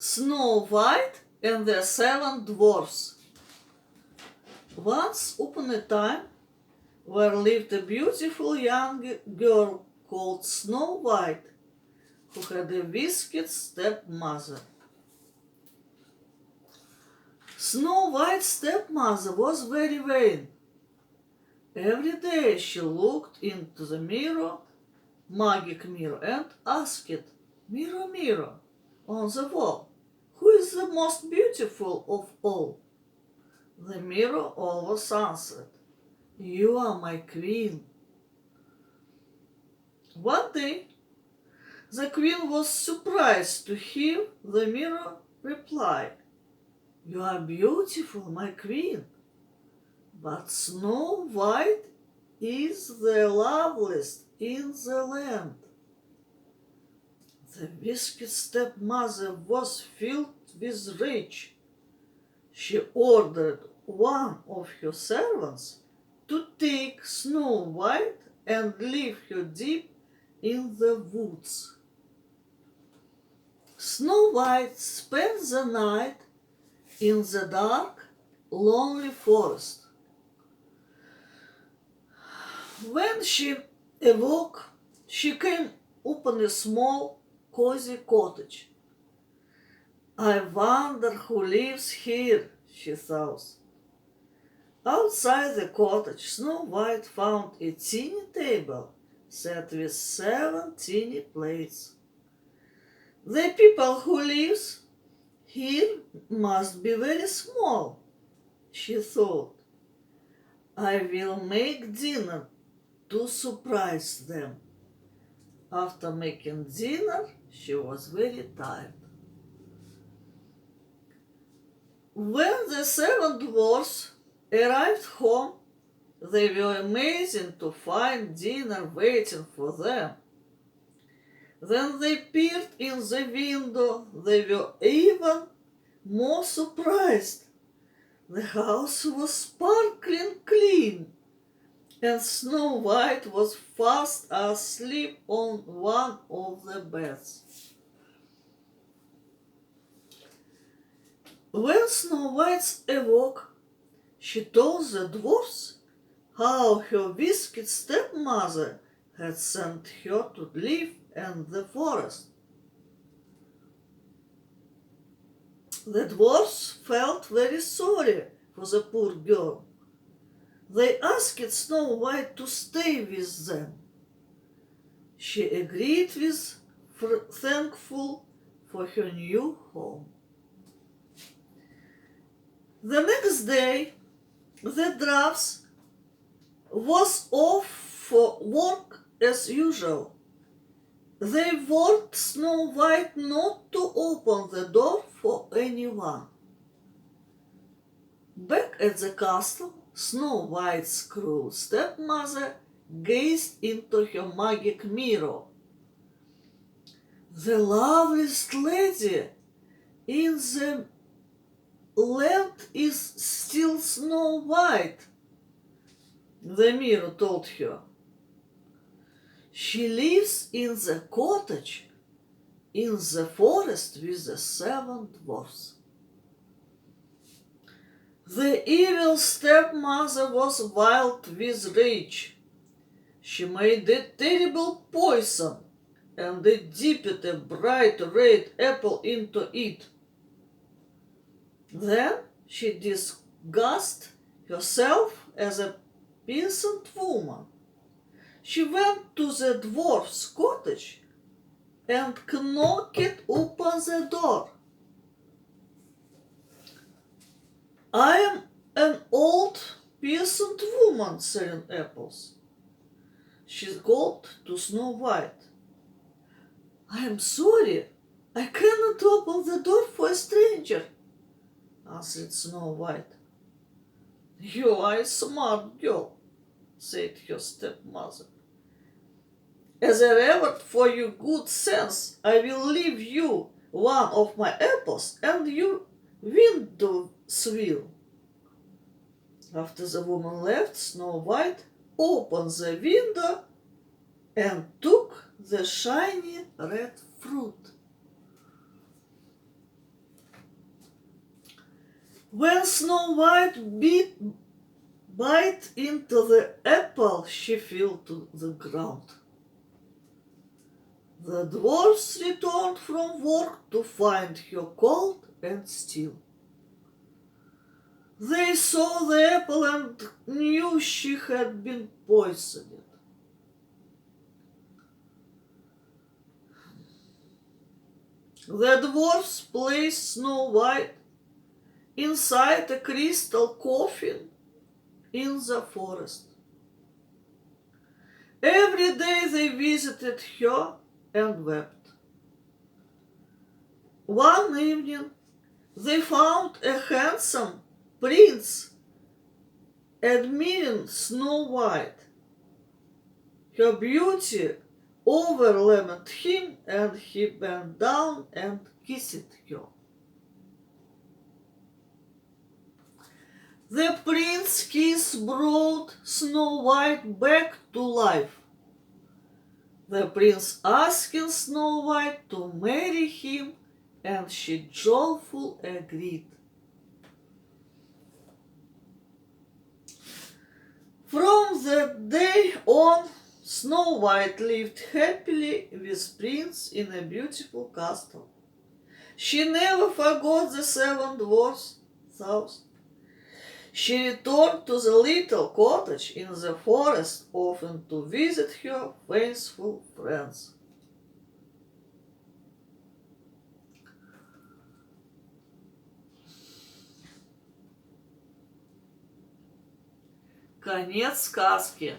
Snow White and the Seven Dwarfs. Once upon a time there lived a beautiful young girl called Snow White, who had a wicked stepmother. Snow White's stepmother was very vain. Every day she looked into the magic mirror, and asked, "Mirror, mirror on the wall, who is the most beautiful of all?" The mirror always answered, "You are my queen." One day, the queen was surprised to hear the mirror reply, "You are beautiful, my queen, but Snow White is the loveliest in the land." The wicked stepmother was filled with rage. She ordered one of her servants to take Snow White and leave her deep in the woods. Snow White spent the night in the dark, lonely forest. When she awoke, she came upon a small, cozy cottage. "I wonder who lives here," she thought. Outside the cottage, Snow White found a teeny table set with 7 teeny plates. "The people who live here must be very small," she thought. "I will make dinner to surprise them." After making dinner, she was very tired. When the 7 dwarfs arrived home, they were amazed to find dinner waiting for them. When they peered in the window, they were even more surprised. The house was sparkling clean, and Snow White was fast asleep on one of the beds. When Snow White awoke, she told the dwarfs how her wicked stepmother had sent her to live in the forest. The dwarfs felt very sorry for the poor girl. They asked Snow White to stay with them. She agreed with thankful for her new home. The next day, the dwarfs was off for work as usual. They warned Snow White not to open the door for anyone. Back at the castle, Snow White's cruel stepmother gazed into her magic mirror. "The loveliest lady in the land is still Snow White," the mirror told her. "She lives in the cottage in the forest with the 7 dwarfs." The evil stepmother was wild with rage. She made a terrible poison and dipped a bright red apple into it. Then she disguised herself as a peasant woman. She went to the dwarf's cottage and knocked upon the door. "I am an old peasant woman selling apples," she called to Snow White. "I am sorry, I cannot open the door for a stranger," answered Snow White. "You are a smart girl," said her stepmother. "As a reward for your good sense, I will leave you one of my apples and your window sill." After the woman left, Snow White opened the window and took the shiny red fruit. When Snow White bite into the apple, she fell to the ground. The dwarfs returned from work to find her cold and still. They saw the apple and knew she had been poisoned. The dwarfs placed Snow White inside a crystal coffin in the forest. Every day they visited her and wept. One evening they found a handsome prince admiring Snow White. Her beauty overwhelmed him and he bent down and kissed her. The prince's kiss brought Snow White back to life. The prince asked Snow White to marry him and she joyfully agreed. From that day on, Snow White lived happily with Prince in a beautiful castle. She never forgot the 7 dwarfs' house. She returned to the little cottage in the forest often to visit her faithful friends. Конец сказки.